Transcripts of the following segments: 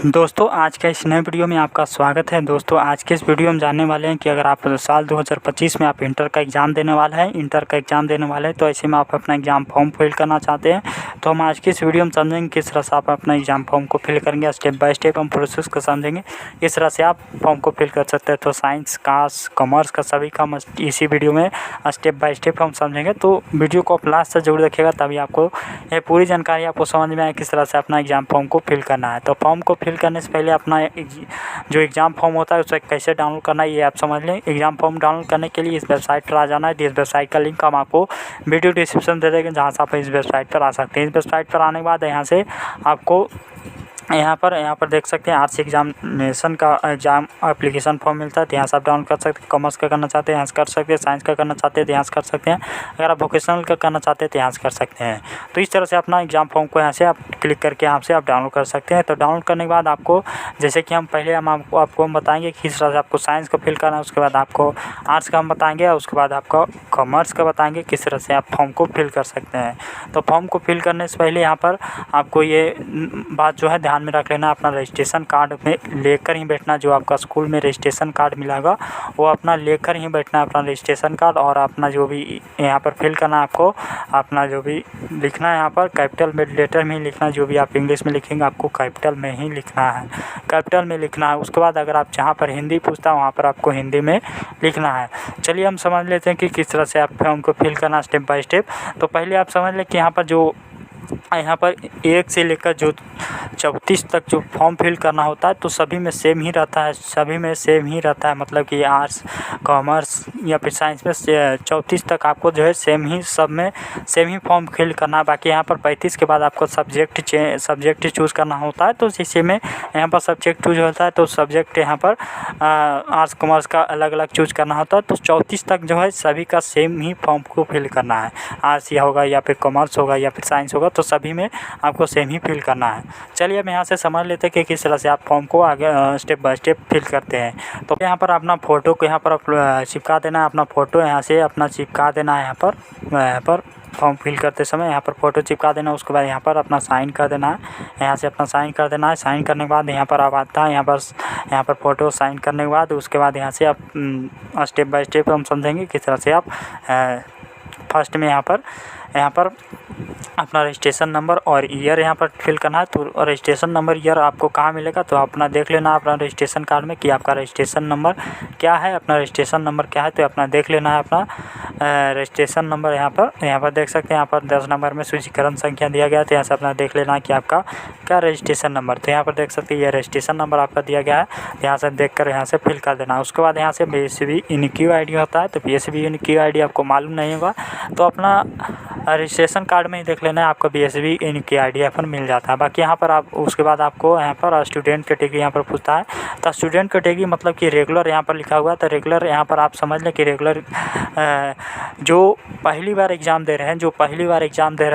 दोस्तों आज के इस नए वीडियो में आपका स्वागत है। दोस्तों आज के इस वीडियो में जानने वाले हैं कि अगर आप साल 2025 में आप इंटर का एग्ज़ाम देने वाले हैं तो ऐसे में आप अपना एग्ज़ाम फॉर्म फिल करना चाहते हैं तो हम आज की इस वीडियो में समझेंगे किस तरह से आप अपना एग्ज़ाम फॉर्म को फिल करेंगे। स्टेप बाय स्टेप हम प्रोसेस को समझेंगे किस तरह से आप फॉर्म को फिल कर सकते हैं। तो साइंस का, कॉमर्स का सभी का इसी वीडियो में स्टेप बाय स्टेप हम समझेंगे। तो वीडियो को आप लास्ट से जरूर देखिएगा, तभी आपको ये पूरी जानकारी आपको समझ में आए किस तरह से अपना एग्ज़ाम फॉर्म को फिल करना है। तो फॉर्म को फिल करने से पहले अपना जो एग्ज़ाम फॉर्म होता है उसे कैसे डाउनलोड करना है ये आप समझ लें। एग्ज़ाम फॉर्म डाउनलोड करने के लिए इस वेबसाइट पर आ जाना है। इस वेबसाइट का लिंक हम आपको वीडियो डिस्क्रिप्शन दे देंगे, जहाँ से आप इस वेबसाइट पर आ सकते हैं। इस वेबसाइट पर आने के बाद यहाँ से आपको यहाँ पर देख सकते हैं आर्ट्स एग्जामिनेशन का एग्ज़ाम एप्लीकेशन फॉर्म मिलता है, तो यहाँ से आप डाउनलोड कर सकते हैं। कॉमर्स का करना चाहते हैं यहाँ से कर सकते हैं, साइंस का करना चाहते हैं तो यहाँ से कर सकते हैं, अगर आप वोकेशनल का करना चाहते हैं तो यहाँ से कर सकते हैं। तो इस तरह से अपना एग्ज़ाम फॉर्म को यहाँ से आप क्लिक करके यहाँ से आप डाउनलोड कर सकते हैं। तो डाउनलोड करने के बाद आपको जैसे कि हम पहले आपको बताएंगे किस तरह से आपको साइंस को फिल करना है, उसके बाद आपको आर्ट्स का हम बताएंगे और उसके बाद आपको कॉमर्स का बताएंगे किस तरह से आप फॉर्म को फिल कर सकते हैं। तो फॉर्म को फिल करने से पहले यहाँ पर आपको ये बात जो है ध्यान में रख लेना, अपना रजिस्ट्रेशन कार्ड में लेकर ही बैठना। जो आपका स्कूल में रजिस्ट्रेशन कार्ड मिलेगा वो अपना लेकर ही बैठना है, अपना रजिस्ट्रेशन कार्ड। और अपना जो भी यहाँ पर फिल करना है आपको अपना जो भी लिखना है यहाँ पर कैपिटल में लेटर में ही लिखना है। जो भी आप इंग्लिश में लिखेंगे आपको कैपिटल में ही लिखना है, कैपिटल में लिखना है। उसके बाद अगर आप जहाँ पर हिंदी पूछता है वहाँ पर आपको हिंदी में लिखना है। चलिए हम समझ लेते हैं कि किस तरह से आप फॉर्म को फिल करना स्टेप बाय स्टेप। तो पहले आप समझ लें कि यहाँ पर 1 से लेकर जो 34 तक जो फॉर्म फिल करना होता है तो सभी में सेम ही रहता है, मतलब कि आर्ट्स, कॉमर्स या फिर साइंस में 34 तक आपको जो है सब में सेम ही फॉर्म फिल करना है। बाकी यहाँ पर 35 के बाद आपको सब्जेक्ट चूज़ करना होता है। तो जैसे में यहाँ पर सब्जेक्ट चूज होता है तो सब्जेक्ट यहाँ पर आर्ट्स कॉमर्स का अलग अलग चूज़ करना होता है। तो 34 तक जो है सभी का सेम ही फॉर्म को फिल करना है। आर्ट्स या होगा या फिर कॉमर्स होगा या फिर साइंस होगा तो सभी में आपको सेम ही फिल करना है। चलिए अब यहाँ से समझ लेते हैं कि किस तरह से आप फॉर्म को आगे स्टेप बाय स्टेप फिल करते हैं। तो यहाँ पर अपना फ़ोटो को यहाँ पर चिपका देना है, अपना फ़ोटो यहाँ से अपना चिपका देना है। यहाँ पर फॉर्म फिल करते समय यहाँ पर फ़ोटो चिपका देना। उसके बाद यहाँ पर अपना साइन कर देना है, यहाँ से अपना साइन कर देना है। साइन करने के बाद यहाँ पर आप आता है यहाँ पर फ़ोटो साइन करने के बाद उसके बाद यहाँ से आप स्टेप बाय स्टेप हम समझेंगे किस तरह से आप फर्स्ट में यहाँ पर अपना रजिस्ट्रेशन नंबर और ईयर यहाँ पर फिल करना है। तो रजिस्ट्रेशन नंबर ईयर आपको कहाँ मिलेगा तो अपना देख लेना अपना रजिस्ट्रेशन कार्ड में कि आपका रजिस्ट्रेशन नंबर क्या है, अपना रजिस्ट्रेशन नंबर क्या है तो अपना देख लेना है अपना रजिस्ट्रेशन नंबर। यहाँ पर देख सकते हैं यहाँ पर 10 नंबर में सूचीकरण संख्या दिया गया है। तो यहाँ से अपना देख लेना है कि आपका क्या रजिस्ट्रेशन नंबर। तो यहाँ पर देख सकते हैं ये रजिस्ट्रेशन नंबर आपका दिया गया है, यहाँ से देख कर यहाँ से फिल कर देना। उसके बाद यहाँ से PSB इनक्यू ID होता है। तो PSB इनक्यू ID आपको मालूम नहीं होगा तो अपना रजिस्ट्रेशन कार्ड में ही देख लेना है, आपका PSB इनक्यू ID यहाँ पर मिल जाता है। बाकी यहाँ पर आप उसके बाद आपको यहाँ पर स्टूडेंट कैटेगरी यहाँ पर पूछता है। तो स्टूडेंट कैटेगरी मतलब कि रेगुलर यहाँ पर लिखा हुआ है। तो रेगुलर यहाँ पर आप समझ लें कि रेगुलर जो पहली बार एग्ज़ाम दे रहे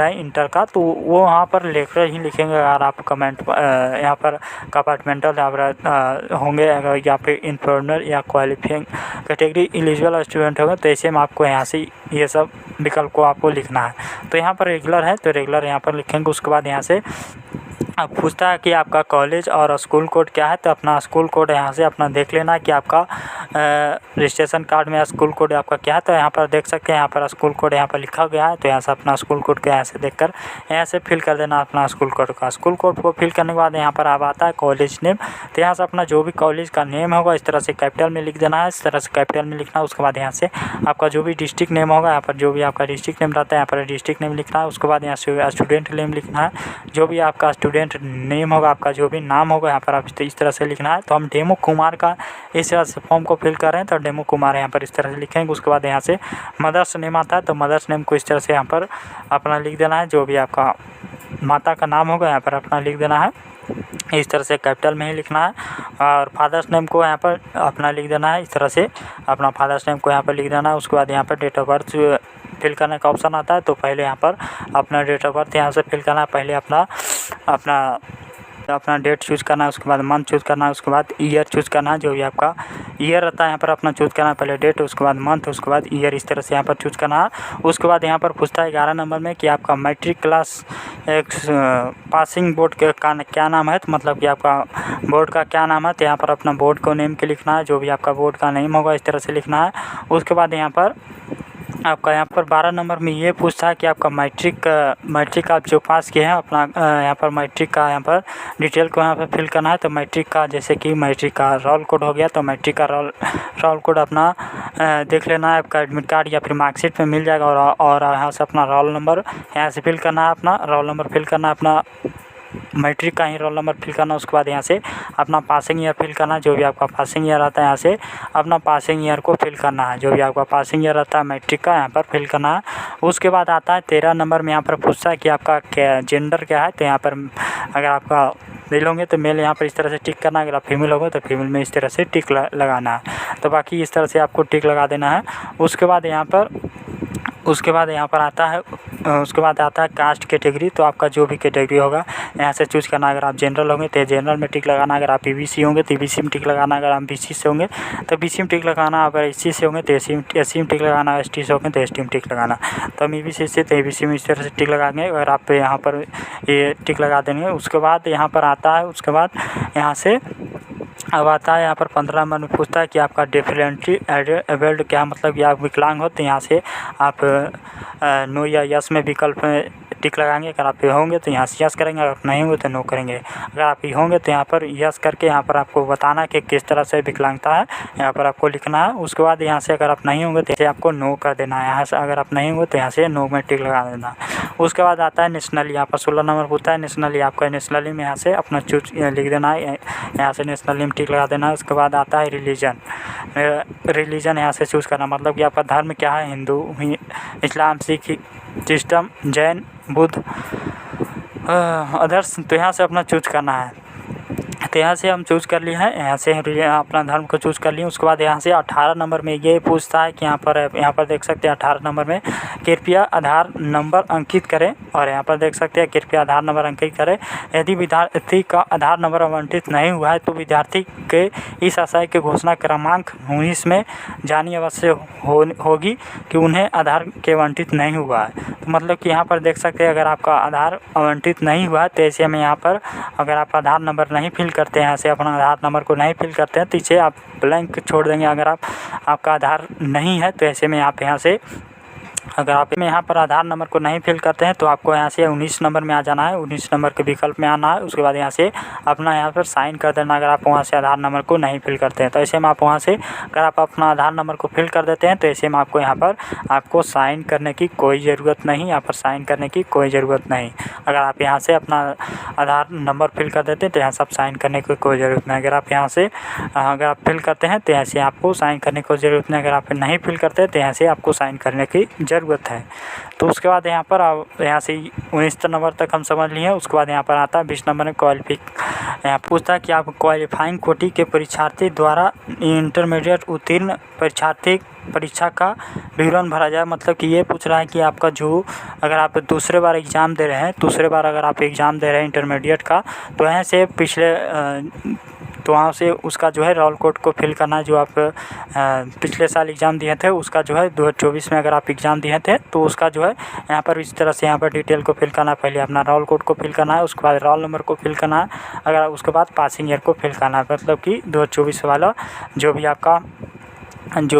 हैं इंटर का तो वो यहाँ पर लेकर ही लिखेंगे। अगर आप कमेंट यहाँ पर कंपार्टमेंटल होंगे या फिर इन्फॉर्मर या क्वालिफाइंग कैटेगरी एलिजिबल स्टूडेंट होगा तो ऐसे में आपको यहाँ से ये सब विकल्प को आपको लिखना है। तो यहाँ पर रेगुलर है तो रेगुलर यहाँ पर लिखेंगे। उसके बाद यहाँ से अब पूछता है कि आपका कॉलेज और स्कूल कोड क्या है। तो अपना स्कूल कोड यहाँ से अपना देख लेना है कि आपका रजिस्ट्रेशन कार्ड में स्कूल कोड आपका क्या है। तो यहाँ पर देख सकते हैं यहाँ पर स्कूल कोड यहाँ पर लिखा गया है। तो यहाँ से अपना स्कूल कोड को यहाँ से देखकर यहाँ से फिल कर देना अपना स्कूल कोड का। स्कूल कोड को फिल करने के बाद यहाँ पर अब आता है कॉलेज नेम। तो यहाँ से अपना जो भी कॉलेज का नेम होगा इस तरह से कैपिटल में लिख देना है, इस तरह से कैपिटल में लिखना है। उसके बाद यहाँ से आपका जो भी डिस्ट्रिक्ट नेम होगा यहाँ पर जो भी आपका डिस्ट्रिक्ट नेम रहता है यहाँ पर डिस्ट्रिक्ट नेम लिखना है। उसके बाद यहाँ से स्टूडेंट नेम लिखना है, जो भी आपका स्टूडेंट नेम होगा आपका जो भी नाम होगा यहाँ पर आप इस तरह से लिखना है। तो हम डेमो कुमार का इस तरह से फॉर्म को फिल कर रहे हैं तो डेमो कुमार यहाँ पर इस तरह से लिखेंगे। उसके बाद यहाँ से मदर्स नेम आता है तो मदर्स नेम को इस तरह से यहाँ पर अपना लिख देना है। जो भी आपका माता का नाम होगा यहाँ पर अपना लिख देना है, इस तरह से कैपिटल में ही लिखना है। और फादर्स नेम को यहाँ पर अपना लिख देना है, इस तरह से अपना फादर्स नेम को यहाँ पर लिख देना है। उसके बाद यहाँ पर डेट ऑफ बर्थ फिल करने का ऑप्शन आता है। तो पहले यहाँ पर अपना डेट ऑफ बर्थ यहाँ से फिल करना है। पहले अपना डेट चूज़ करना है, उसके बाद मंथ चूज़ करना है, उसके बाद ईयर चूज़ करना है जो भी आपका ईयर रहता है यहाँ पर अपना चूज़ करना है, पहले डेट, उसके बाद मंथ, उसके बाद ईयर, इस तरह से यहाँ पर चूज़ करना है। उसके बाद यहाँ पर पूछता है 11 नंबर में कि आपका मैट्रिक क्लास पासिंग बोर्ड का क्या नाम है, तो मतलब कि आपका बोर्ड का क्या नाम है, तो यहाँ पर अपना बोर्ड को नेम के लिखना है, जो भी आपका बोर्ड का नेम होगा इस तरह से लिखना है। उसके बाद यहाँ पर आपका यहाँ पर 12 नंबर में ये पूछता है कि आपका मैट्रिक आप जो पास किए हैं अपना यहाँ पर मैट्रिक का यहाँ पर डिटेल को यहाँ पर फिल करना है। तो मैट्रिक का जैसे कि मैट्रिक का रोल कोड हो गया, तो मैट्रिक का रोल कोड अपना देख लेना है, आपका एडमिट कार्ड या फिर मार्कशीट में मिल जाएगा। और यहाँ से अपना रोल नंबर यहाँ से फिल करना है, अपना रोल नंबर फिल करना है, अपना मैट्रिक का ही रोल नंबर फिल करना। उसके बाद यहाँ से अपना पासिंग ईयर फिल करना, जो भी आपका पासिंग ईयर आता है यहाँ से अपना पासिंग ईयर को फिल करना है, जो भी आपका पासिंग ईयर रहता है मैट्रिक का यहाँ पर फिल करना है। उसके बाद आता है 13 नंबर में, यहाँ पर पूछता है कि आपका क्या जेंडर क्या है, तो यहाँ पर अगर आपका मेल होंगे तो मेल यहाँ पर इस तरह से टिक करना है, अगर आप फीमेल होंगे तो फीमेल में इस तरह से टिक लगाना है। तो बाकी इस तरह से आपको टिक लगा देना है। उसके बाद यहाँ पर आता है कास्ट कैटेगरी, तो आपका जो भी कैटेगरी होगा यहाँ से चूज़ करना। अगर आप जनरल होंगे तो जनरल में टिक लगाना, अगर आप ईबीसी होंगे तो ईबीसी में टिक लगाना, अगर आप बीसी से होंगे तो बीसी में टिक लगाना, अगर एससी से होंगे तो एससी में टिक लगाना, एसटी से होंगे तो एसटी में टिक लगाना। तो हम ईबीसी से तो ईबीसी में इस तरह से टिक लगाएंगे, अगर आप यहाँ पर ये टिक लगा देंगे। उसके बाद यहाँ पर आता है, उसके बाद यहाँ से अब आता है यहाँ पर 15 नंबर में पूछता है कि आपका डिफरेंटली एबल्ड क्या, मतलब कि आप विकलांग हो, तो यहाँ से आप नो या यस में विकल्प में टिक लगाएंगे। अगर आप ये होंगे तो यहाँ से यस करेंगे, अगर आप नहीं होंगे तो नो करेंगे। अगर आप ये होंगे तो यहाँ पर यस करके यहाँ पर आपको बताना कि किस तरह से विकलांगता है, यहाँ पर आपको लिखना है। उसके बाद यहाँ से अगर आप नहीं होंगे तो आपको नो कर देना है, यहाँ से अगर आप नहीं होंगे तो यहाँ से नो में टिक लगा देना। उसके बाद आता है नेशनली, यहाँ पर 16 नंबर पूछता है नेशनली, आपका नेशनली में यहाँ से अपना चूज लिख देना है, यहाँ से नेशनली में टिक लगा देना है। उसके बाद आता है रिलीजन यहाँ से चूज़ करना, मतलब कि आपका धर्म क्या है, हिंदू, इस्लाम, सिख, क्रिश्चन, जैन, बुद्ध, अदर्स, तो यहाँ से अपना चूज़ करना है। तो यहाँ से हम चूज़ कर लिए हैं, यहाँ से अपना धर्म को चूज़ कर लिए। उसके बाद यहाँ से 18 नंबर में ये पूछता है कि यहाँ पर देख सकते हैं 18 नंबर में कृपया आधार नंबर अंकित करें, और यहाँ पर देख सकते हैं कृपया आधार नंबर अंकित करें। यदि विद्यार्थी का आधार नंबर आवंटित नहीं हुआ है तो विद्यार्थी के इस आशय की घोषणा क्रमांक 19 में जानी अवश्य होगी कि उन्हें आधार के आवंटित नहीं हुआ है। तो मतलब कि यहाँ पर देख सकते हैं अगर आपका आधार आवंटित नहीं हुआ है तो ऐसे में यहाँ पर अगर आप आधार नंबर नहीं फिल करते हैं, यहाँ से अपना आधार नंबर को नहीं फिल करते हैं तो इसे आप ब्लैंक छोड़ देंगे। अगर आपका आधार नहीं है तो ऐसे में आप यहाँ से अगर आप यहाँ पर आधार नंबर को नहीं फिल करते हैं तो आपको यहाँ से 19 नंबर में आ जाना है, 19 नंबर के विकल्प में आना है। उसके बाद यहाँ से अपना यहाँ पर साइन कर देना, अगर आप वहाँ से आधार नंबर को नहीं फिल करते हैं तो ऐसे में आप वहाँ से अगर आप अपना आधार नंबर को फिल कर देते हैं तो ऐसे में आपको यहाँ पर आपको साइन करने की कोई ज़रूरत नहीं, यहाँ पर साइन करने की कोई ज़रूरत नहीं। अगर आप यहाँ से अपना आधार नंबर फिल कर देते हैं तो यहाँ से आप साइन करने की कोई ज़रूरत नहीं। अगर आप यहाँ से अगर आप फिल करते हैं तो ऐसे आपको साइन करने की ज़रूरत नहीं, अगर आप नहीं फिल करते हैं तो यहाँ से आपको साइन करने की ज़रूरत है। तो उसके बाद यहाँ पर यहाँ से 19 नंबर तक हम समझ लिए। उसके बाद यहाँ पर आता है 20 नंबर में यहाँ पूछता है कि आप क्वालिफाइंग कोटि के परीक्षार्थी द्वारा इंटरमीडिएट उत्तीर्ण परीक्षार्थी परीक्षा का विवरण भरा जाए, मतलब कि ये पूछ रहा है कि आपका जो अगर आप दूसरे बार एग्ज़ाम दे रहे हैं, अगर आप एग्ज़ाम दे रहे हैं इंटरमीडिएट का, तो यहाँ से तो वहाँ से उसका जो है रोल कोड को फिल करना, जो आप पिछले साल एग्ज़ाम दिए थे उसका जो है 2024 में अगर आप एग्ज़ाम दिए थे तो उसका जो है यहाँ पर इस तरह से यहाँ पर डिटेल को फिल करना है। पहले अपना रोल कोड को फिल करना है, उसके बाद रोल नंबर को फिल करना है, अगर उसके बाद पासिंग ईयर को फिल करना है, मतलब कि 2024 वाला जो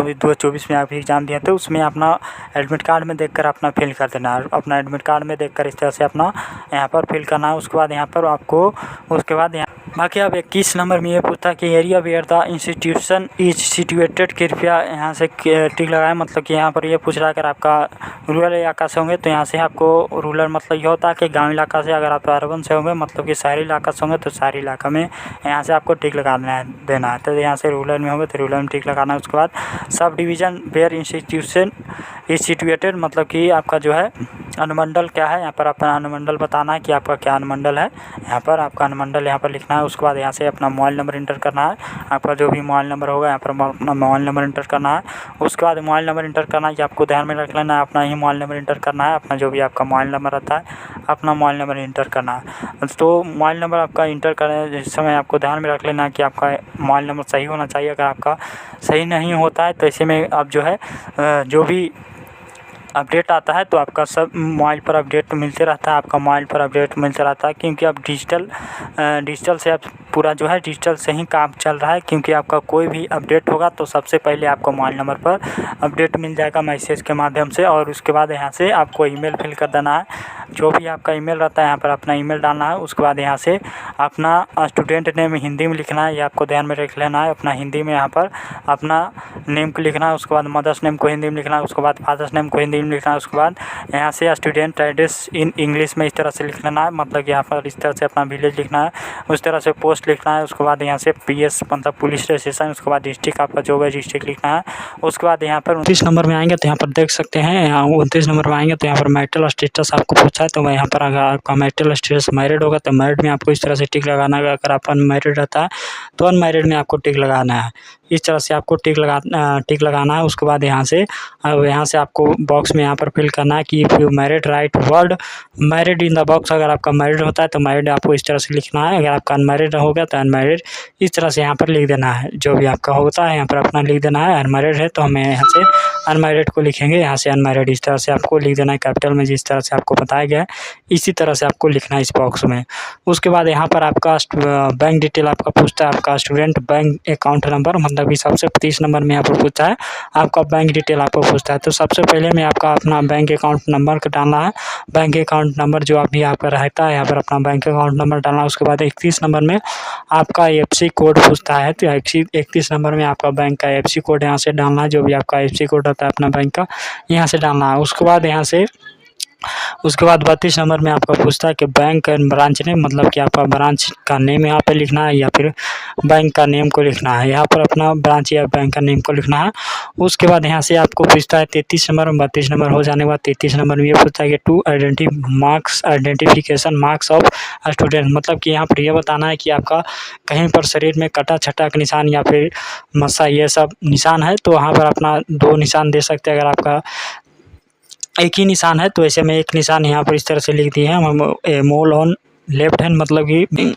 भी 2024 में आप एग्ज़ाम दिए थे उसमें अपना एडमिट कार्ड में देखकर अपना फिल कर देना है। अपना एडमिट कार्ड में देखकर इस तरह से अपना यहाँ पर फिल करना है। उसके बाद यहाँ पर आपको बाकी अब 21 नंबर में ये पूछता है कि area where the institution is situated, कृपया यहाँ से टिक लगाएं, मतलब कि यहाँ पर ये पूछ रहा है अगर आपका रूरल इलाका से होंगे तो यहाँ से आपको रूरल मतलब ये होता है कि गाँव इलाका से, अगर आप अर्बन से होंगे मतलब कि शहरी इलाका से होंगे तो शहरी इलाका में यहाँ से आपको टिक लगा देना है। तो यहाँ से रूरल में होंगे तो रूरल में टिक लगाना है। उसके बाद सब division where institution is situated, मतलब कि आपका जो है अनुमंडल क्या है, यहाँ पर अपना अनुमंडल बताना है कि आपका क्या अनुमंडल है। यहाँ पर आपका अनुमंडल यहाँ पर लिखना है। उसके बाद यहाँ से अपना मोबाइल नंबर इंटर करना है। आपका जो भी मोबाइल नंबर होगा यहाँ पर अपना मोबाइल नंबर इंटर करना है। उसके बाद मोबाइल नंबर इंटर करना है कि आपको ध्यान में रख लेना है, अपना ही मोबाइल नंबर इंटर करना है। अपना जो भी आपका मोबाइल नंबर रहता है अपना मोबाइल नंबर इंटर करना है। तो मोबाइल नंबर आपका इंटर करने इस समय आपको ध्यान में रख लेना है कि आपका मोबाइल नंबर सही होना चाहिए। अगर आपका सही नहीं होता है तो ऐसे में आप जो है जो भी अपडेट आता है तो आपका सब मोबाइल पर अपडेट मिलते रहता है, आपका मोबाइल पर अपडेट मिलता रहता है, क्योंकि अब डिजिटल से अब पूरा जो है डिजिटल से ही काम चल रहा है। क्योंकि आपका कोई भी अपडेट होगा तो सबसे पहले आपको मोबाइल नंबर पर अपडेट मिल जाएगा मैसेज के माध्यम से। और उसके बाद यहाँ से आपको ईमेल फिल कर देना है, जो भी आपका ईमेल रहता है यहाँ पर अपना ईमेल डालना है। उसके बाद यहाँ से अपना स्टूडेंट नेम हिंदी में लिखना है, ये आपको ध्यान में रख लेना है। अपना हिंदी में यहाँ पर अपना नेम को लिखना है। उसके बाद मदर्स नेम को हिंदी में लिखना है। उसके बाद फादर्स नेम को हिंदी में लिखना है। उसके बाद यहाँ से स्टूडेंट एड्रेस इन इंग्लिश में इस तरह से लिख लेना है, मतलब यहाँ पर इस तरह से अपना विलेज लिखना है, उस तरह से पोस्ट लिखना है। उसके बाद यहाँ से PS मतलब पुलिस स्टेशन, उसके बाद डिस्ट्रिक्ट आपका जो है डिस्ट्रिक्ट लिखना है। उसके बाद यहाँ पर 29 नंबर में आएंगे तो यहाँ पर देख सकते हैं, 29 नंबर में आएंगे तो यहाँ पर मैरिटल स्टेटस आपको पूछा है। तो मैं यहाँ पर अगर आपका मैरिटल स्टेटस मैरिड होगा तो मैरिड में आपको इस तरह से टिक लगाना है। अगर आप अनमैरिड रहता है तो अनमैरिड में आपको टिक लगाना है। इस तरह से आपको टिक लगाना है। उसके बाद यहाँ से आपको बॉक्स में यहाँ पर फिल करना है कि if you married right word married in the box. अगर आपका मैरिड होता है तो मैरिड आपको इस तरह से लिखना है, अगर आपका अनमैरिड होगा तो अनमैरिड इस तरह से यहाँ पर लिख देना है। जो भी आपका होता है यहाँ पर अपना लिख देना है। अनमैरिड है तो हमें यहाँ से अनमैरिड को लिखेंगे, यहाँ से अनमैरिड इस तरह से आपको लिख देना है कैपिटल में, जिस तरह से आपको बताया गया है इसी तरह से आपको लिखना है इस बॉक्स में। उसके बाद यहाँ पर आपका बैंक डिटेल आपका पूछता है, आपका स्टूडेंट बैंक अकाउंट नंबर, मतलब कि सबसे 30 नंबर में यहाँ पर पूछता है आपका बैंक डिटेल आपको पूछता है। तो सबसे पहले में आपका अपना बैंक अकाउंट नंबर का डालना है। बैंक अकाउंट नंबर जो अभी आपका रहता है यहाँ पर अपना बैंक अकाउंट नंबर डालना है। उसके बाद 31 नंबर में आपका IFSC कोड पूछता है, तो 31 नंबर में आपका बैंक का IFSC कोड यहाँ से डालना है। जो भी आपका IFSC कोड रहता है अपना बैंक का यहाँ से डालना है। उसके बाद 32 नंबर में आपका पूछता है कि बैंक एंड ब्रांच नेम, मतलब कि आपका ब्रांच का नेम यहाँ पे लिखना है या फिर बैंक का नेम को लिखना है। यहाँ पर अपना ब्रांच या बैंक का नेम को लिखना है। उसके बाद यहाँ से आपको पूछता है 33 नंबर, 32 नंबर हो जाने के बाद 33 नंबर में ये पूछता है कि two identification marks of student, मतलब कि यहाँ पर यह बताना है कि आपका कहीं पर शरीर में कटा छटा का निशान या फिर मस्सा ये सब निशान है तो वहाँ पर अपना 2 निशान दे सकते हैं। अगर आपका एक ही निशान है तो ऐसे में एक निशान यहाँ पर इस तरह से लिख दिए हैं हम, मोल ऑन लेफ्ट हैंड, मतलब कि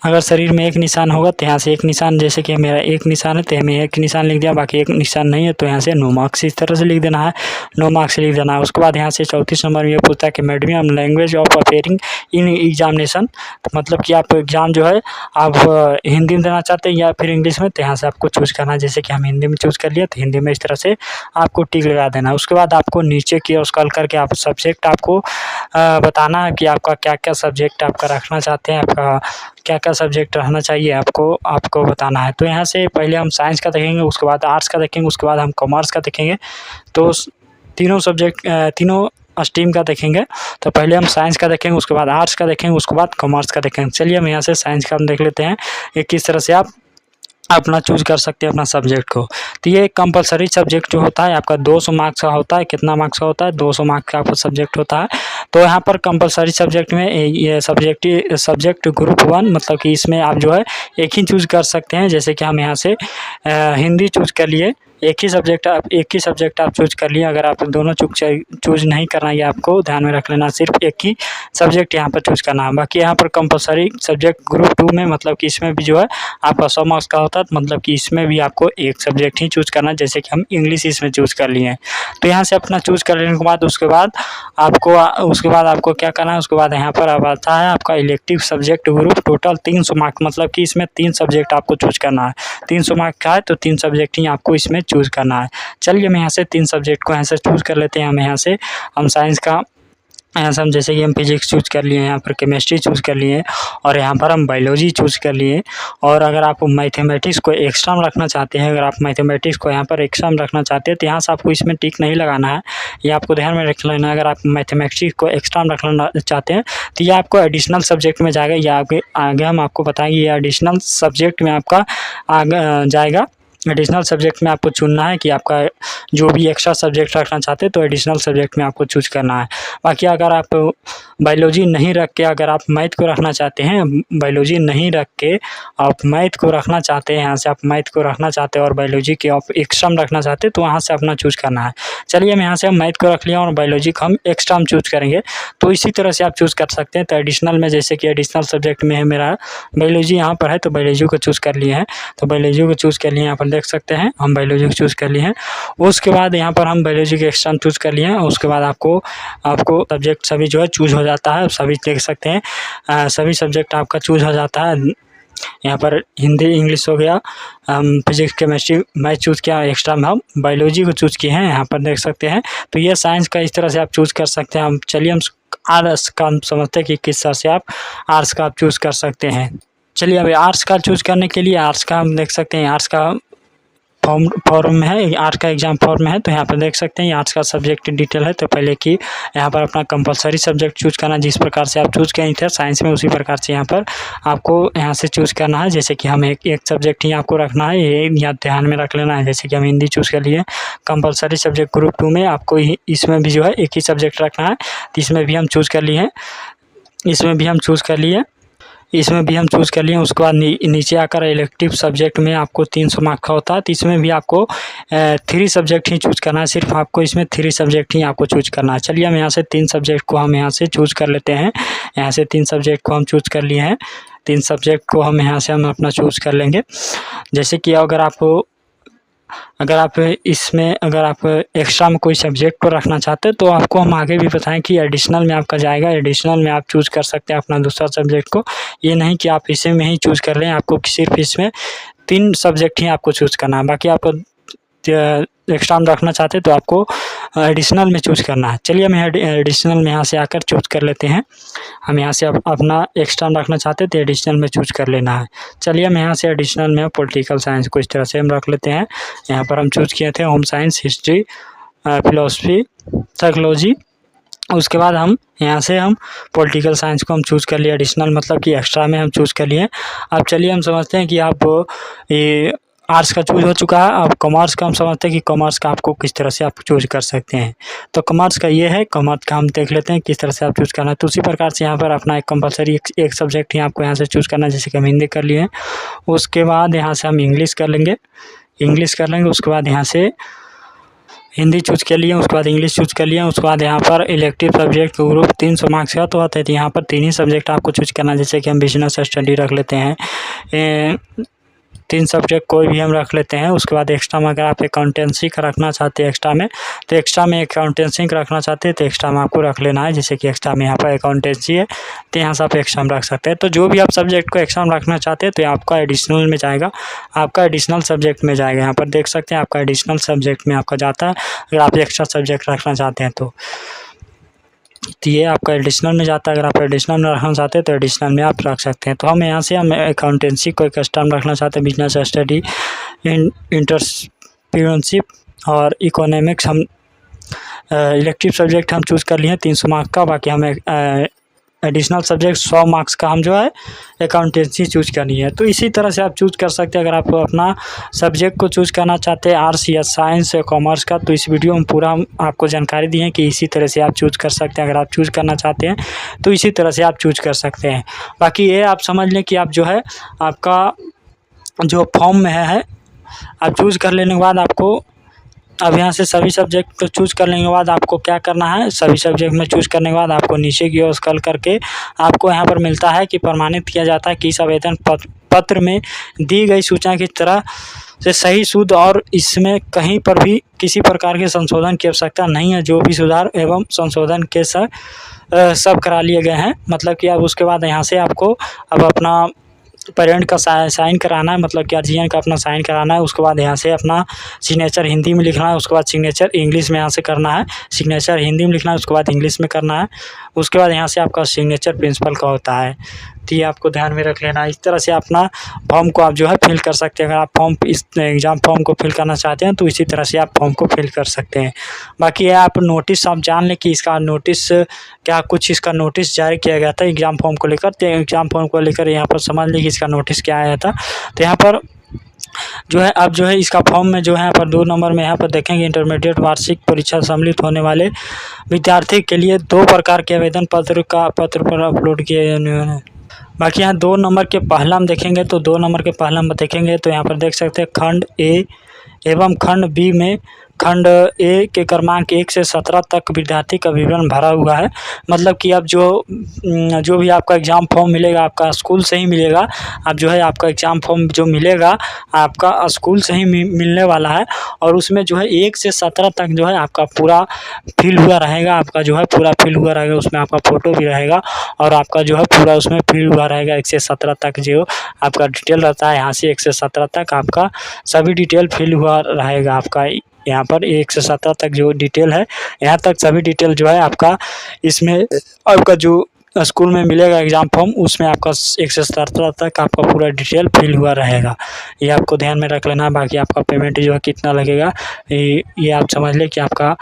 अगर शरीर में एक निशान होगा तो यहाँ से एक निशान, जैसे कि मेरा एक निशान है तो हमें एक निशान लिख दिया, बाकी एक निशान नहीं है तो यहाँ से नो मार्क्स इस तरह से लिख देना है, नो मार्क्स लिख देना है। उसके बाद यहाँ से 34 नंबर में ये पूछता है कि medium language of appearing in examination, तो मतलब कि आप एग्ज़ाम जो है आप हिंदी में देना चाहते हैं या फिर इंग्लिश में, तो यहाँ से आपको चूज़ करना है। जैसे कि हम हिंदी में चूज़ कर लिया तो हिंदी में इस तरह से आपको टिक लगा देना है। उसके बाद आपको नीचे की ओर स्क्रॉल करके आप सब्जेक्ट आपको बताना है कि आपका क्या क्या सब्जेक्ट आपका रखना चाहते हैं, आपका क्या क्या सब्जेक्ट रहना चाहिए आपको बताना है। तो यहाँ से पहले हम साइंस का देखेंगे, उसके बाद आर्ट्स का देखेंगे, उसके बाद हम कॉमर्स का देखेंगे। तो तीनों सब्जेक्ट तीनों स्ट्रीम का देखेंगे। तो पहले हम साइंस का देखेंगे, उसके बाद आर्ट्स का देखेंगे, उसके बाद कॉमर्स का देखेंगे। चलिए हम यहाँ से साइंस का हम देख लेते हैं कि किस तरह से आप अपना चूज़ कर सकते हैं अपना सब्जेक्ट को। तो ये कंपलसरी सब्जेक्ट जो होता है आपका 200 मार्क्स का होता है। कितना मार्क्स का होता है? 200 मार्क्स का आपका सब्जेक्ट होता है। तो यहाँ पर कंपलसरी सब्जेक्ट में ये सब्जेक्ट ग्रुप 1, मतलब कि इसमें आप जो है एक ही चूज़ कर सकते हैं। जैसे कि हम यहाँ से हिंदी चूज़ कर लिए, एक ही सब्जेक्ट आप चूज़ कर लिए। अगर आप दोनों चूज़ नहीं करना है, ये आपको ध्यान में रख लेना, सिर्फ एक ही सब्जेक्ट यहाँ पर चूज़ करना है। बाकी यहाँ पर कंपलसरी सब्जेक्ट ग्रुप 2 में, मतलब कि इसमें भी जो है आपका 100 मार्क्स का होता है, मतलब कि इसमें भी आपको एक सब्जेक्ट ही चूज़ करना है। जैसे कि हम इंग्लिश इसमें चूज़ कर लिए हैं। तो यहाँ से अपना चूज़ कर लेने के बाद उसके बाद आपको क्या करना है, उसके बाद यहाँ पर अब आता है आपका elective subject group, total 300 marks, मतलब कि इसमें 3 सब्जेक्ट आपको चूज़ करना है। 300 मार्क्स का है तो 3 सब्जेक्ट ही आपको इसमें चूज़ करना है। चलिए हम यहाँ से 3 सब्जेक्ट को यहाँ से चूज़ कर लेते हैं। हम साइंस का यहाँ से हम जैसे कि हम फिजिक्स चूज़ कर लिए, यहाँ पर केमिस्ट्री चूज़ कर लिए और यहाँ पर हम बायोलॉजी चूज़ कर लिए। और अगर आप मैथमेटिक्स को एक्स्ट्रा में रखना चाहते हैं, अगर आप मैथमेटिक्स को यहाँ पर एक्स्ट्रा में रखना चाहते हैं तो यहाँ से आपको इसमें टिक नहीं लगाना है, ये आपको ध्यान में रख लेना। अगर आप मैथमेटिक्स को एक्स्ट्रा में रखना चाहते हैं तो ये आपको एडिशनल सब्जेक्ट में जाएगा, या आगे हम आपको बताएंगे ये एडिशनल सब्जेक्ट में आपका आगे जाएगा। एडिशनल सब्जेक्ट में आपको चुनना है कि आपका जो भी एक्स्ट्रा सब्जेक्ट रखना चाहते हैं तो एडिशनल सब्जेक्ट में आपको चूज़ करना है। बाकी अगर आप बायोलॉजी नहीं रख के अगर आप मैथ को रखना चाहते हैं, बायोलॉजी नहीं रख के आप मैथ को रखना चाहते हैं, यहाँ से आप मैथ को रखना चाहते हैं और बायोलॉजी के आप एक्स्ट्रा में रखना चाहते हैं तो वहाँ से अपना चूज़ करना है। चलिए हम यहाँ से हम मैथ को रख लिया और बायोलॉजी को हम एक्स्ट्रा में चूज़ करेंगे, तो इसी तरह से आप चूज़ कर सकते हैं। तो एडिशनल में जैसे कि एडिशनल सब्जेक्ट में है मेरा बायोलॉजी यहाँ पर है, तो बायोलॉजी को चूज़ कर लिए हैं। तो बायोलॉजी को चूज़ कर लिए, यहाँ पर देख सकते हैं हम बायोलॉजी को चूज़ कर लिए हैं। उसके बाद यहाँ पर हम बायोलॉजी के एक्स्ट्रा चूज़ कर लिए हैं। उसके बाद आपको सब्जेक्ट सभी जो है चूज़ हो जाता है, सभी देख सकते हैं सभी सब्जेक्ट आपका चूज़ हो जाता है। यहाँ पर हिंदी इंग्लिश हो गया, फिजिक्स केमिस्ट्री मैथ चूज़ किया, एक्स्ट्रा में हम बायोलॉजी को चूज़ किए हैं, यहाँ पर देख सकते हैं। तो ये साइंस का इस तरह से आप चूज़ कर सकते हैं। चलिए हम आर्ट्स का हम समझते हैं कि किस तरह से आप आर्ट्स का आप चूज़ कर सकते हैं। चलिए अभी आर्ट्स का चूज़ करने के लिए आर्ट्स का हम देख सकते हैं, आर्ट्स का फॉर्म में है, आर्ट्स का एग्जाम फॉर्म में है। तो यहाँ पर देख सकते हैं आर्ट्स का सब्जेक्ट डिटेल है। तो पहले कि यहाँ पर अपना कंपलसरी सब्जेक्ट चूज़ करना, जिस प्रकार से आप चूज़ किए थे साइंस में उसी प्रकार से यहाँ पर आपको यहाँ से चूज़ करना है। जैसे कि हम एक सब्जेक्ट ही आपको रखना है, ये यहाँ ध्यान में रख लेना है। जैसे कि हम हिंदी चूज़ कर लिए, कंपलसरी सब्जेक्ट ग्रुप 2 में आपको इसमें भी जो है एक ही सब्जेक्ट रखना है। तो इसमें भी हम चूज़ कर लिए हैं, इसमें भी हम चूज़ कर लिए, इसमें भी हम चूज़ कर लिए। उसके बाद नीचे आकर इलेक्टिव सब्जेक्ट में आपको 300 मार्क का होता है, तो इसमें भी आपको 3 सब्जेक्ट ही चूज़ करना है। सिर्फ आपको इसमें 3 सब्जेक्ट ही आपको चूज़ करना है। चलिए हम यहाँ से 3 सब्जेक्ट को हम यहाँ से चूज़ कर लेते हैं। यहाँ से 3 सब्जेक्ट को हम चूज़ कर लिए हैं, 3 सब्जेक्ट को हम यहाँ से हम अपना चूज़ कर लेंगे। जैसे कि अगर आप इसमें अगर आप एक्स्ट्रा में कोई सब्जेक्ट को रखना चाहते हैं तो आपको हम आगे भी बताएं कि एडिशनल में आपका जाएगा, एडिशनल में आप चूज़ कर सकते हैं अपना दूसरा सब्जेक्ट को। ये नहीं कि आप इसी में ही चूज़ कर लें, आपको सिर्फ इसमें 3 सब्जेक्ट ही आपको चूज़ करना है। बाकी आपको एक्स्ट्रा में रखना चाहते हैं तो आपको एडिशनल में चूज़ करना है। चलिए हम एडिशनल में यहाँ से आकर चूज़ कर लेते हैं। हम यहाँ से अपना एक्स्ट्रा में रखना चाहते हैं तो एडिशनल में चूज़ कर लेना है। चलिए हम यहाँ से एडिशनल में पॉलिटिकल साइंस को इस तरह से हम रख लेते हैं। यहाँ पर हम चूज़ किए थे home science, history, philosophy, psychology. उसके बाद हम यहाँ से हम पॉलिटिकल साइंस को हम चूज़ कर लिए, एडिशनल मतलब कि एक्स्ट्रा में हम चूज़ कर लिए। अब चलिए हम समझते हैं कि आप ये आर्ट्स का चूज़ हो चुका है। अब कॉमर्स का हम समझते हैं कि कॉमर्स का आपको किस तरह से आप चूज़ कर सकते हैं। तो कॉमर्स का ये है, कॉमर्स का हम देख लेते हैं किस तरह से आप चूज़ करना है। तो उसी प्रकार से यहाँ पर अपना एक कंपलसरी एक सब्जेक्ट ही आपको यहाँ से चूज़ करना है। जैसे कि हम हिंदी कर लिए हैं, उसके बाद यहाँ से हम इंग्लिश कर लेंगे, उसके बाद यहाँ से हिंदी चूज़ कर लिए, उसके बाद इंग्लिश चूज़ कर लिए। उसके बाद यहाँ पर इलेक्टिव सब्जेक्ट ग्रुप 300 मार्क्स का तो आता है, तो यहाँ पर 3 ही सब्जेक्ट आपको चूज़ करना है। जैसे कि हम बिजनेस स्टडी रख लेते हैं, 3 सब्जेक्ट कोई भी हम रख लेते हैं। उसके बाद एक्स्ट्रा में अगर आप अकाउंटेंसी का रखना चाहते हैं एक्स्ट्रा में, तो एक्स्ट्रा में अकाउंटेंसी का रखना चाहते हैं तो एक्स्ट्रा में आपको रख लेना है। जैसे कि एक्स्ट्रा में यहाँ पर अकाउंटेंसी है तो यहाँ से आप एक्स्ट्रा में रख सकते हैं। तो जो भी आप सब्जेक्ट को एक्स्ट्रा में रखना चाहते हैं तो आपका एडिशनल में जाएगा, आपका एडिशनल सब्जेक्ट में जाएगा। यहाँ पर देख सकते हैं आपका एडिशनल सब्जेक्ट में आपका जाता है अगर आप एक्स्ट्रा सब्जेक्ट रखना चाहते हैं तो ये आपका एडिशनल में जाता है। अगर आप एडिशनल में रखना चाहते हैं तो एडिशनल में आप रख सकते हैं। तो हम यहाँ से हम अकाउंटेंसी को एक्स्ट्रा में रखना चाहते हैं, बिजनेस स्टडी, एंटरप्रेन्योरशिप और इकोनॉमिक्स हम इलेक्टिव सब्जेक्ट हम चूज़ कर लिए हैं 300 मार्क्स का। बाकी हमें एडिशनल सब्जेक्ट 100 मार्क्स का हम जो है अकाउंटेंसी चूज़ करनी है। तो इसी तरह से आप चूज़ कर सकते हैं। अगर आप अपना सब्जेक्ट को चूज़ करना चाहते हैं आर्ट्स या साइंस या कॉमर्स का, तो इस वीडियो में पूरा हम आपको जानकारी दी है कि इसी तरह से आप चूज़ कर सकते हैं। अगर आप चूज़ करना चाहते हैं तो इसी तरह से आप चूज़ कर सकते हैं। बाकी ये आप समझ लें कि आप जो है आपका जो फॉर्म में है आप चूज़ कर लेने के बाद आपको अब यहाँ से सभी सब्जेक्ट को चूज़ करने के बाद आपको क्या करना है, सभी सब्जेक्ट में चूज़ करने के बाद आपको नीचे की ओर स्क्रॉल करके आपको यहाँ पर मिलता है कि प्रमाणित किया जाता है कि इस आवेदन पत्र में दी गई सूचना की तरह से सही, शुद्ध और इसमें कहीं पर भी किसी प्रकार के संशोधन की आवश्यकता नहीं है। जो भी सुधार एवं संशोधन के सब करा लिए गए हैं। मतलब कि अब उसके बाद यहाँ से आपको अब अपना पेरेंट का साइन कराना है, मतलब कि गार्जियन का अपना साइन कराना है। उसके बाद यहाँ से अपना सिग्नेचर हिंदी में लिखना है, उसके बाद सिग्नेचर इंग्लिश में यहाँ से करना है। सिग्नेचर हिंदी में लिखना है, उसके बाद इंग्लिश में करना है। उसके बाद यहाँ से आपका सिग्नेचर प्रिंसिपल का होता है। तो ये आपको ध्यान में रख लेना है। इस तरह से अपना फॉर्म को आप जो है फिल कर सकते हैं। अगर आप इस एग्ज़ाम फॉर्म को फिल करना चाहते हैं तो इसी तरह से आप फॉर्म को फिल कर सकते हैं। बाकी ये आप नोटिस आप जान लें कि इसका नोटिस क्या कुछ इसका नोटिस जारी किया गया था एग्ज़ाम फॉर्म को लेकर। तो एग्ज़ाम फॉर्म को लेकर यहाँ पर समझ लें कि इसका नोटिस क्या आया था। तो यहाँ पर जो है अब जो है इसका फॉर्म में जो है यहाँ पर 2 नंबर में यहाँ पर देखेंगे इंटरमीडिएट वार्षिक परीक्षा सम्मिलित होने वाले विद्यार्थी के लिए 2 प्रकार के आवेदन पत्र पर अपलोड किए हैं। बाकी यहाँ 2 नंबर के पहला हम देखेंगे तो 2 नंबर के पहला हम देखेंगे तो यहाँ पर देख सकते हैं खंड ए एवं खंड बी में खंड ए के क्रमांक 1 से 17 तक विद्यार्थी का विवरण भरा हुआ है। मतलब कि अब जो भी आपका एग्ज़ाम फॉर्म मिलेगा आपका स्कूल से ही मिलेगा। अब जो है आपका एग्ज़ाम फॉर्म जो मिलेगा आपका स्कूल से ही मिलने वाला है और उसमें जो है 1 से 17 तक जो है आपका पूरा फिल हुआ रहेगा। आपका जो है पूरा फिल हुआ रहेगा, उसमें आपका फ़ोटो भी रहेगा और आपका जो है पूरा उसमें फिल हुआ रहेगा। 1 से 17 तक जो आपका डिटेल रहता है यहाँ से 1 से 17 तक आपका सभी डिटेल फिल हुआ रहेगा। आपका यहाँ पर 1 से 17 तक जो डिटेल है यहाँ तक सभी डिटेल जो है आपका इसमें आपका जो स्कूल में मिलेगा एग्ज़ाम फॉर्म उसमें आपका 1 से 17 तक आपका पूरा डिटेल फिल हुआ रहेगा। ये आपको ध्यान में रख लेना है। बाकी आपका पेमेंट जो है कितना लगेगा ये आप समझ लें कि आपका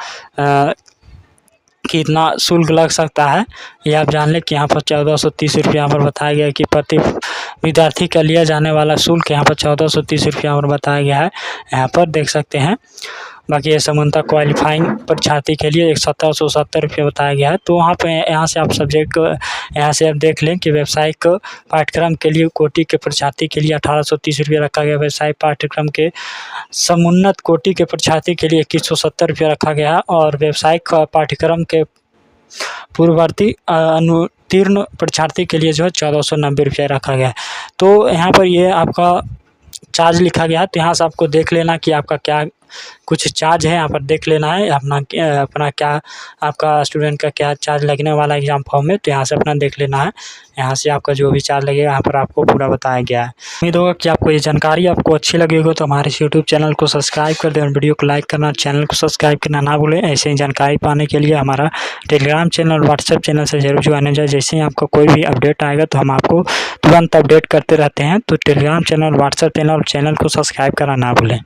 कितना शुल्क लग सकता है ये आप जान लें कि यहाँ पर 1430 रुपये यहाँ पर बताया गया है कि प्रति विद्यार्थी का लिया जाने वाला शुल्क यहाँ पर 1430 रुपये यहाँ पर बताया गया है। यहाँ पर देख सकते हैं। बाकी ये समानता क्वालिफाइंग परीक्षार्थी के लिए 1770 रुपये बताया गया है। तो वहाँ पे यहाँ से आप सब्जेक्ट यहाँ से आप देख लें कि व्यावसायिक पाठ्यक्रम के लिए कोटि के परीक्षार्थी के लिए 1830 रुपये रखा गया। व्यवसायिक पाठ्यक्रम के समुन्नत कोटि के परीक्षार्थी के लिए 2170 रुपये रखा गया और व्यावसायिक पाठ्यक्रम के पूर्ववर्ती अनुत्तीर्ण परीक्षार्थी के लिए जो है 1490 रुपये रखा गया है। तो यहाँ पर ये आपका चार्ज लिखा गया है। तो यहाँ से आपको देख लेना कि आपका क्या कुछ चार्ज है, यहाँ पर देख लेना है अपना क्या आपका स्टूडेंट का क्या चार्ज लगने वाला है एग्ज़ाम फॉर्म में। तो यहाँ से अपना देख लेना है। यहाँ से आपका जो भी चार्ज लगेगा यहाँ पर आपको पूरा बताया गया है। उम्मीद होगा कि आपको ये जानकारी आपको अच्छी लगी होगी। तो हमारे यूट्यूब चैनल को सब्सक्राइब कर दें और वीडियो को लाइक करना, चैनल को सब्सक्राइब करना ना भूलें। ऐसे ही जानकारी पाने के लिए हमारा टेलीग्राम चैनल, व्हाट्सएप चैनल से जरूर जुड़ने जाए। जैसे ही आपका कोई भी अपडेट आएगा तो हम आपको तुरंत अपडेट करते रहते हैं। तो टेलीग्राम चैनल, व्हाट्सएप चैनल को सब्सक्राइब करना ना भूलें।